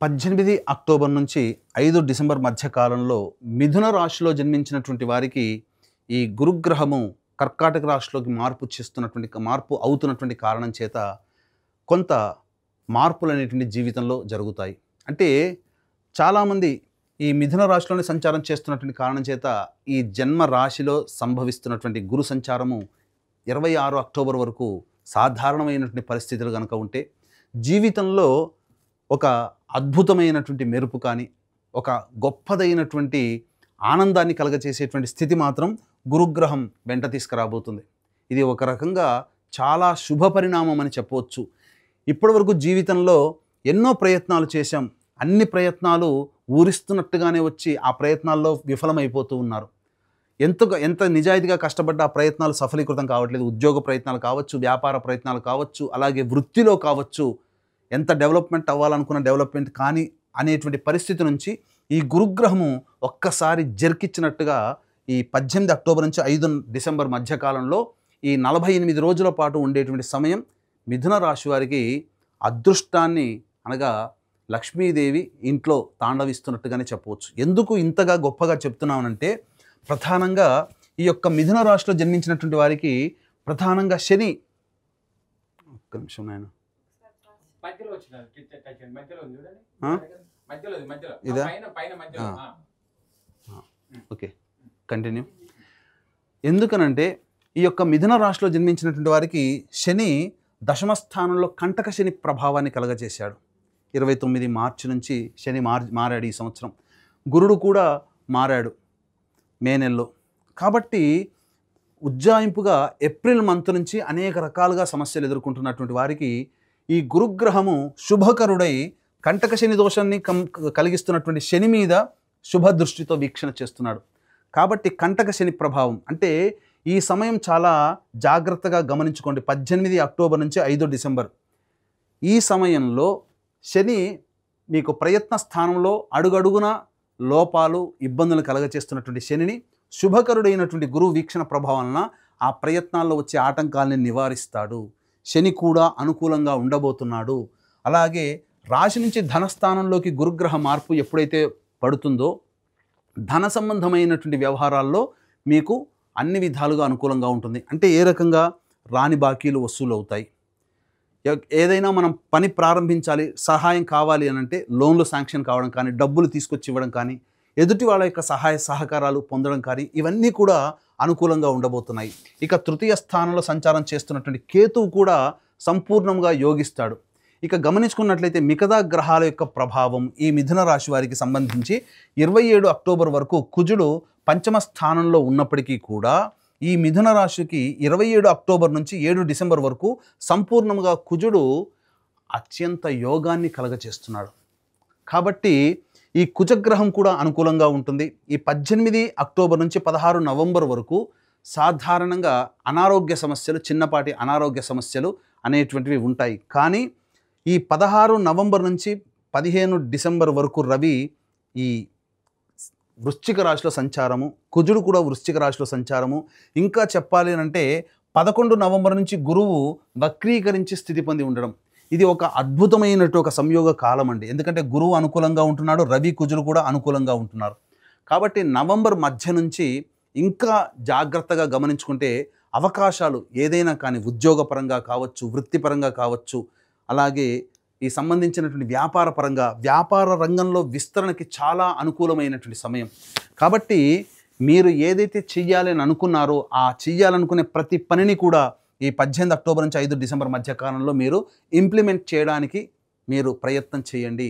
18 October నుంచి 5 December మధ్య కాలంలో మిథున రాశిలో జన్మించినటువంటి వారికి ఈ గురుగ్రహము కర్కాటక రాశిలోకి మార్పు అవుతున్నటువంటి కారణం చేత కొంత మార్పులు అనేటువంటి జీవితంలో జరుగుతాయి. అంటే చాలామంది ఈ మిథున రాశిలోనే సంచారం చేస్తున్నటువంటి కారణం చేత ఈ జన్మ రాశిలో సంభవిస్తున్నటువంటి గురు సంచారము 26 అక్టోబర్ వరకు సాధారణమైనటువంటి పరిస్థితులు కనుక ఉంటే జీవితంలో ఒక అద్భుతమైనటువంటి మెరుపు కానీ ఒక గొప్పదైనటువంటి ఆనందాన్ని కలగచేసేటువంటి స్థితి మాత్రం గురుగ్రహం వెంట తీసుకురాబోతుంది. ఇది ఒక రకంగా చాలా శుభ పరిణామం అని చెప్పవచ్చు. ఇప్పటివరకు జీవితంలో ఎన్నో ప్రయత్నాలు చేశాం, అన్ని ప్రయత్నాలు ఊరిస్తున్నట్టుగానే వచ్చి ఆ ప్రయత్నాల్లో విఫలమైపోతూ ఉన్నారు. ఎంత నిజాయితీగా కష్టపడ్డ ఆ ప్రయత్నాలు సఫలీకృతం కావట్లేదు. ఉద్యోగ ప్రయత్నాలు కావచ్చు, వ్యాపార ప్రయత్నాలు కావచ్చు, అలాగే వృత్తిలో కావచ్చు, ఎంత డెవలప్మెంట్ అవ్వాలనుకున్న డెవలప్మెంట్ కానీ అనేటువంటి పరిస్థితి నుంచి ఈ గురుగ్రహము ఒక్కసారి జరికిచ్చినట్టుగా ఈ 18 అక్టోబర్ నుంచి 5 డిసెంబర్ మధ్యకాలంలో ఈ 48 రోజుల పాటు ఉండేటువంటి సమయం మిథున రాశి వారికి అదృష్టాన్ని అనగా లక్ష్మీదేవి ఇంట్లో తాండవిస్తున్నట్టుగానే చెప్పవచ్చు. ఎందుకు ఇంతగా గొప్పగా చెప్తున్నానంటే ప్రధానంగా ఈ యొక్క మిథున రాశిలో జన్మించినటువంటి వారికి ప్రధానంగా శని ఒక్క నిమిషం నాయన ఇదా ఓకే కంటిన్యూ. ఎందుకనంటే ఈ యొక్క మిథున రాశిలో జన్మించినటువంటి వారికి శని దశమ స్థానంలో కంటక శని ప్రభావాన్ని కలగజేశాడు. 29 మార్చి నుంచి శని మారాడు ఈ సంవత్సరం. గురుడు కూడా మారాడు మే నెలలో. కాబట్టి ఉజ్జాయింపుగా ఏప్రిల్ మంత్ నుంచి అనేక రకాలుగా సమస్యలు ఎదుర్కొంటున్నటువంటి వారికి ఈ గురుగ్రహము శుభకరుడై కంటక శని దోషాన్ని కలిగిస్తున్నటువంటి శని మీద శుభ దృష్టితో వీక్షణ చేస్తున్నాడు. కాబట్టి కంటక శని ప్రభావం అంటే ఈ సమయం చాలా జాగ్రత్తగా గమనించుకోండి. 18 అక్టోబర్ నుంచి 5 డిసెంబర్ ఈ సమయంలో శని మీకు ప్రయత్న స్థానంలో అడుగడుగున లోపాలు ఇబ్బందులు కలగచేస్తున్నటువంటి శనిని శుభకరుడైనటువంటి గురువు వీక్షణ ప్రభావం ఆ ప్రయత్నాల్లో వచ్చే ఆటంకాలని నివారిస్తాడు. శని కూడా అనుకూలంగా ఉండబోతున్నాడు. అలాగే రాశి నుంచి ధనస్థానంలోకి గురుగ్రహ మార్పు ఎప్పుడైతే పడుతుందో ధన సంబంధమైనటువంటి వ్యవహారాల్లో మీకు అన్ని విధాలుగా అనుకూలంగా ఉంటుంది. అంటే ఏ రకంగా రాని బాకీలు వసూలు అవుతాయి. ఏదైనా మనం పని ప్రారంభించాలి, సహాయం కావాలి అని అంటే లోన్లు శాంక్షన్ కావడం కానీ, డబ్బులు తీసుకొచ్చి ఇవ్వడం కానీ, ఎదుటి వాళ్ళ యొక్క సహాయ సహకారాలు పొందడం కానీ ఇవన్నీ కూడా అనుకూలంగా ఉండబోతున్నాయి. ఇక తృతీయ స్థానంలో సంచారం చేస్తున్నటువంటి కేతువు కూడా సంపూర్ణంగా యోగిస్తాడు. ఇక గమనించుకున్నట్లయితే మిగతా గ్రహాల యొక్క ప్రభావం ఈ మిథున రాశి వారికి సంబంధించి 27 అక్టోబర్ వరకు కుజుడు పంచమ స్థానంలో ఉన్నప్పటికీ కూడా ఈ మిథున రాశికి 27 అక్టోబర్ నుంచి 7 డిసెంబర్ వరకు సంపూర్ణంగా కుజుడు అత్యంత యోగాన్ని కలగచేస్తున్నాడు. కాబట్టి ఈ కుజగ్రహం కూడా అనుకూలంగా ఉంటుంది. ఈ 18 అక్టోబర్ నుంచి 16 నవంబర్ వరకు సాధారణంగా అనారోగ్య సమస్యలు, చిన్నపాటి అనారోగ్య సమస్యలు అనేటువంటివి ఉంటాయి. కానీ ఈ 16 నవంబర్ నుంచి 15 డిసెంబర్ వరకు రవి ఈ వృశ్చిక రాశిలో సంచారము, కుజుడు కూడా వృశ్చిక రాశిలో సంచారము, ఇంకా చెప్పాలి అంటే 11 నవంబర్ నుంచి గురువు వక్రీకరించి స్థితి పొంది ఉండడం, ఇది ఒక అద్భుతమైనటువంటి ఒక సంయోగ కాలం అండి. ఎందుకంటే గురువు అనుకూలంగా ఉంటున్నాడు, రవి కుజులు కూడా అనుకూలంగా ఉంటున్నారు. కాబట్టి నవంబర్ మధ్య నుంచి ఇంకా జాగ్రత్తగా గమనించుకుంటే అవకాశాలు ఏదైనా కానీ ఉద్యోగపరంగా కావచ్చు, వృత్తిపరంగా కావచ్చు, అలాగే ఈ సంబంధించినటువంటి వ్యాపార రంగంలో విస్తరణకి చాలా అనుకూలమైనటువంటి సమయం. కాబట్టి మీరు ఏదైతే చెయ్యాలని అనుకున్నారో ఆ చెయ్యాలనుకునే ప్రతి పనిని కూడా ఈ 18 అక్టోబర్ నుంచి 5 డిసెంబర్ మధ్యకాలంలో మీరు ఇంప్లిమెంట్ చేయడానికి మీరు ప్రయత్నం చేయండి.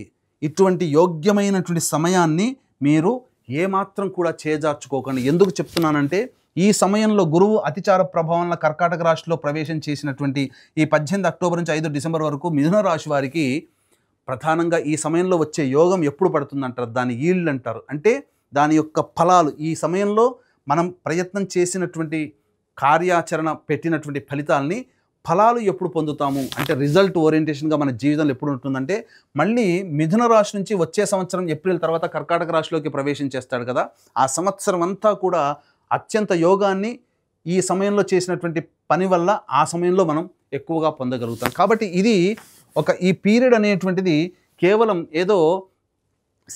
ఇటువంటి యోగ్యమైనటువంటి సమయాన్ని మీరు ఏమాత్రం కూడా చేజార్చుకోకండి. ఎందుకు చెప్తున్నానంటే ఈ సమయంలో గురువు అతిచార ప్రభావంలో కర్కాటక రాశిలో ప్రవేశం చేసినటువంటి ఈ 18 అక్టోబర్ నుంచి 5 డిసెంబర్ వరకు మిథున రాశి వారికి ప్రధానంగా ఈ సమయంలో వచ్చే యోగం ఎప్పుడు పడుతుందంటారు, దాన్ని ఈల్డ్ అంటారు. అంటే దాని యొక్క ఫలాలు ఈ సమయంలో మనం ప్రయత్నం చేసినటువంటి కార్యాచరణ పెట్టినటువంటి ఫలాలు ఎప్పుడు పొందుతాము అంటే రిజల్ట్ ఓరియంటేషన్గా మన జీవితంలో ఎప్పుడు ఉంటుందంటే మళ్ళీ మిథున రాశి నుంచి వచ్చే సంవత్సరం ఏప్రిల్ తర్వాత కర్కాటక రాశిలోకి ప్రవేశం చేస్తాడు కదా, ఆ సంవత్సరం అంతా కూడా అత్యంత యోగాన్ని ఈ సమయంలో చేసినటువంటి పని వల్ల ఆ సమయంలో మనం ఎక్కువగా పొందగలుగుతాం. కాబట్టి ఇది ఈ పీరియడ్ అనేటువంటిది కేవలం ఏదో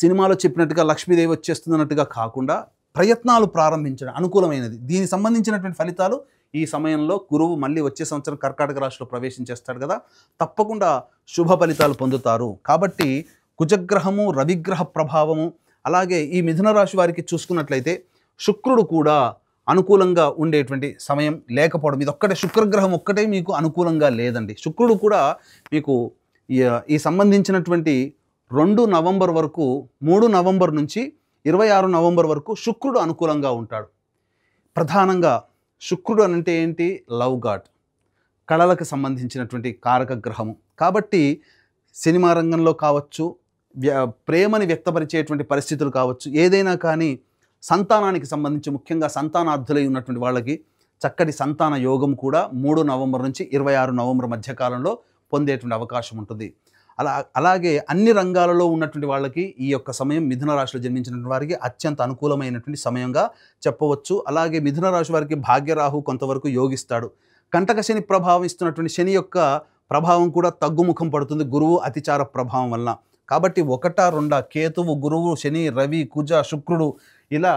సినిమాలో చెప్పినట్టుగా లక్ష్మీదేవి వచ్చేస్తుంది అన్నట్టుగా కాకుండా ప్రయత్నాలు ప్రారంభించడం అనుకూలమైనది. దీనికి సంబంధించినటువంటి ఫలితాలు ఈ సమయంలో గురువు మళ్ళీ వచ్చే సంవత్సరం కర్కాటక రాశిలో ప్రవేశించేస్తాడు కదా, తప్పకుండా శుభ ఫలితాలు పొందుతారు. కాబట్టి కుజగ్రహము, రవిగ్రహ ప్రభావము, అలాగే ఈ మిథున రాశి వారికి చూసుకున్నట్లయితే శుక్రుడు కూడా అనుకూలంగా ఉండేటువంటి సమయం లేకపోవడం, ఇది ఒక్కటే శుక్రగ్రహం ఒక్కటే మీకు అనుకూలంగా లేదండి. శుక్రుడు కూడా మీకు ఈ సంబంధించినటువంటి 2 నవంబర్ వరకు, 3 నవంబర్ నుంచి 26 నవంబర్ వరకు శుక్రుడు అనుకూలంగా ఉంటాడు. ప్రధానంగా శుక్రుడు అంటే ఏంటి? లవ్ గాడ్, కళలకు సంబంధించినటువంటి కారక గ్రహము. కాబట్టి సినిమా రంగంలో కావచ్చు, ప్రేమని వ్యక్తపరిచేటువంటి పరిస్థితులు కావచ్చు, ఏదైనా కానీ సంతానానికి సంబంధించి ముఖ్యంగా సంతానార్థులై ఉన్నటువంటి వాళ్ళకి చక్కటి సంతాన యోగం కూడా 3 నవంబర్ నుంచి 26 నవంబర్ మధ్యకాలంలో పొందేటువంటి అవకాశం ఉంటుంది. అలాగే అన్ని రంగాలలో ఉన్నటువంటి వాళ్ళకి ఈ యొక్క సమయం మిథున రాశిలో జన్మించినటువంటి వారికి అత్యంత అనుకూలమైనటువంటి సమయంగా చెప్పవచ్చు. అలాగే మిథున రాశి వారికి భాగ్యరాహు కొంతవరకు యోగిస్తాడు. కంటక శని ప్రభావం ఇస్తున్నటువంటి శని యొక్క ప్రభావం కూడా తగ్గుముఖం పడుతుంది గురువు అతిచార ప్రభావం వలన. కాబట్టి 1, 2 కేతువు, గురువు, శని, రవి, కుజ, శుక్రుడు ఇలా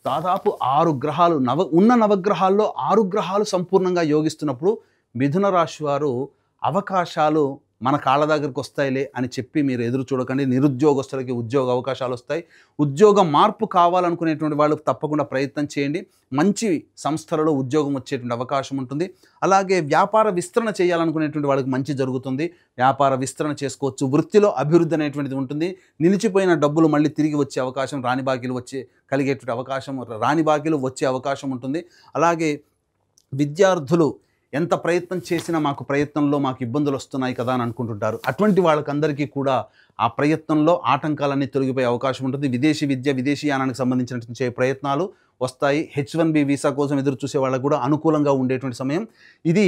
దాదాపు 6 గ్రహాలు ఉన్న నవగ్రహాల్లో 6 గ్రహాలు సంపూర్ణంగా యోగిస్తున్నప్పుడు మిథున రాశి వారు అవకాశాలు మన కాళ్ళ దగ్గరికి వస్తాయిలే అని చెప్పి మీరు ఎదురు చూడకండి. నిరుద్యోగస్తులకి ఉద్యోగ అవకాశాలు వస్తాయి. ఉద్యోగ మార్పు కావాలనుకునేటువంటి వాళ్ళు తప్పకుండా ప్రయత్నం చేయండి. మంచి సంస్థలలో ఉద్యోగం వచ్చేటువంటి అవకాశం ఉంటుంది. అలాగే వ్యాపార విస్తరణ చేయాలనుకునేటువంటి వాళ్ళకి మంచి జరుగుతుంది. వ్యాపార విస్తరణ చేసుకోవచ్చు. వృత్తిలో అభివృద్ధి అనేటువంటిది ఉంటుంది. నిలిచిపోయిన డబ్బులు మళ్ళీ తిరిగి వచ్చే అవకాశం, రాని బాకీలు కలిగేటువంటి అవకాశం, రాని బాకీలు వచ్చే అవకాశం ఉంటుంది. అలాగే విద్యార్థులు ఎంత ప్రయత్నం చేసినా మాకు ఇబ్బందులు వస్తున్నాయి కదా అని అనుకుంటుంటారు. అటువంటి వాళ్ళకందరికీ కూడా ఆ ప్రయత్నంలో ఆటంకాలన్నీ తొలగిపోయే అవకాశం ఉంటుంది. విదేశీ విద్య, విదేశీయానానికి సంబంధించినటువంటి ప్రయత్నాలు వస్తాయి. H1B వీసా కోసం ఎదురు చూసే వాళ్ళకు కూడా అనుకూలంగా ఉండేటువంటి సమయం ఇది.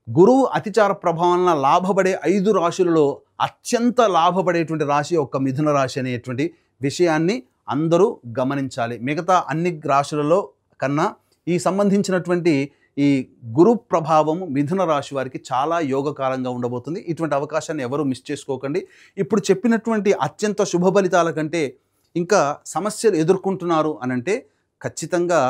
గురువు అతిచార ప్రభావం లాభపడే 5 రాశులలో అత్యంత లాభపడేటువంటి రాశి ఒక మిథున రాశి అనేటువంటి విషయాన్ని అందరూ గమనించాలి. మిగతా అన్ని రాశులలో కన్నా ఈ సంబంధించినటువంటి ఈ గురు ప్రభావము మిథున రాశి వారికి చాలా యోగకాలంగా ఉండబోతుంది. ఇటువంటి అవకాశాన్ని ఎవరు మిస్ చేసుకోకండి. ఇప్పుడు చెప్పినటువంటి అత్యంత శుభ ఫలితాల కంటే ఇంకా సమస్యలు ఎదుర్కొంటున్నారు అనంటే ఖచ్చితంగా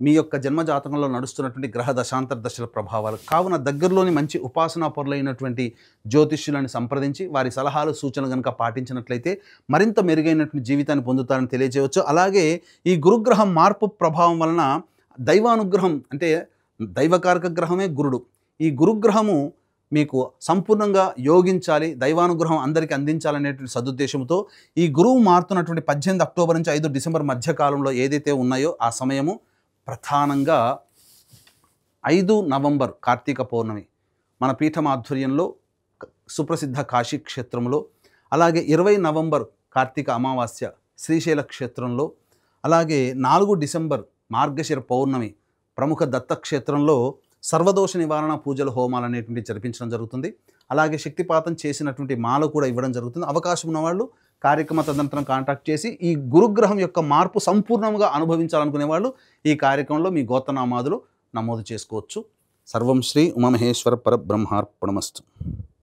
మీ యొక్క జన్మజాతకంలో నడుస్తున్నటువంటి గ్రహ దశాంతర దశల ప్రభావాలు. కావున దగ్గరలోని మంచి ఉపాసనా పరులైనటువంటి జ్యోతిష్యులను సంప్రదించి వారి సలహాలు, సూచనలు కనుక పాటించినట్లయితే మరింత మెరుగైనటువంటి జీవితాన్ని పొందుతారని తెలియజేయవచ్చు. అలాగే ఈ గురుగ్రహం మార్పు ప్రభావం వలన దైవానుగ్రహం, అంటే దైవకారక గ్రహమే గురుడు. ఈ గురుగ్రహము మీకు సంపూర్ణంగా యోగించాలి, దైవానుగ్రహం అందరికీ అందించాలనేటువంటి సదుద్దేశంతో ఈ గురువు మారుతున్నటువంటి 18 అక్టోబర్ నుంచి 5 డిసెంబర్ మధ్యకాలంలో ఏదైతే ఉన్నాయో ఆ సమయము ప్రధానంగా 5 నవంబర్ కార్తీక పౌర్ణమి మన పీఠం ఆధ్వర్యంలో సుప్రసిద్ధ కాశీ క్షేత్రంలో, అలాగే 20 నవంబర్ కార్తీక అమావాస్య శ్రీశైల క్షేత్రంలో, అలాగే 4 డిసెంబర్ మార్గశిర పౌర్ణమి ప్రముఖ దత్తక్షేత్రంలో సర్వదోష నివారణ పూజలు, హోమాలు అనేటువంటి జరిపించడం జరుగుతుంది. అలాగే శక్తిపాతం చేసినటువంటి మాల కూడా ఇవ్వడం జరుగుతుంది. అవకాశం ఉన్నవాళ్ళు కార్యక్రమ తదనంతరం కాంటాక్ట్ చేసి ఈ గురుగ్రహం యొక్క మార్పు సంపూర్ణంగా అనుభవించాలనుకునే వాళ్ళు ఈ కార్యక్రమంలో మీ గోత్రనామాదులు నమోదు చేసుకోవచ్చు. సర్వం శ్రీ ఉమామహేశ్వర పరబ్రహ్మార్పణమస్తు.